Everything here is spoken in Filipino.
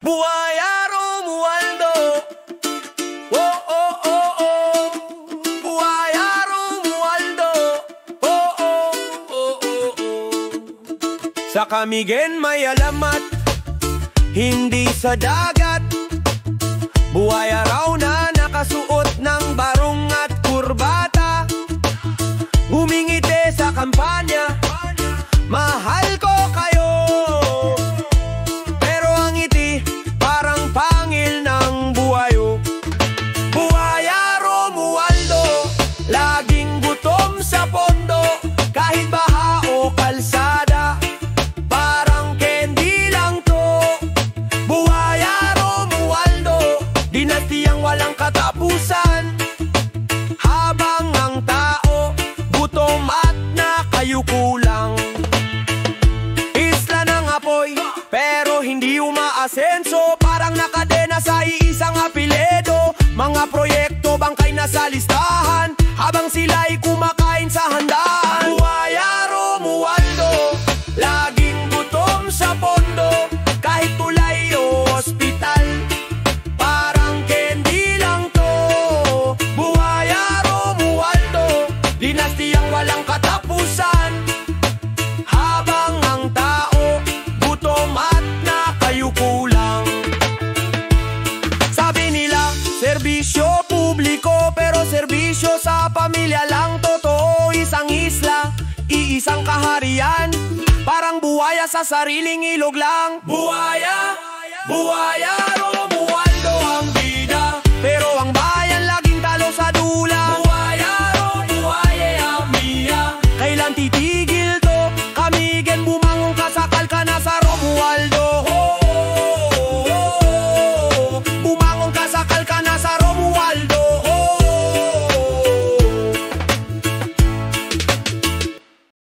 Buhaya Romualdo. Oh, oh, oh, oh. Buhaya Romualdo. Oh, oh, oh, oh, oh. Sa Camigen may alamat, hindi sa dagat. Buhaya raw na nakasuot ng barong at kurbata, humingiti sa kampanya, mahal ko kayo. Pero ang ngiti parang pangil ng buhayo. Buhaya Romualdo, laging gutom sa pondo, kahit baha o kalsada, parang candy lang to. Buhaya Romualdo, dinastiyang walang katapusan, habang ang tao gutom at nakayukulang. Isla ng apoy pero hindi umaasenso, parang nakadena sa iisang apelyido. Mga proyekto bangkay na sa listahan, habang sila'y kumakain sa handaan. Buhaya Romualdo, laging gutom sa pondo, kahit tulay o ospital, parang candy lang to. Buhaya Romualdo, dinastiyang walang katapusan, habang ang tao gutom at nakayukulang. Sabi nila, serbisyo publiko, pero serbisyo sa pamilya lang totoo. Isang isla, iisang kaharian, parang buhaya sa sariling ilog lang. Buhaya, buhaya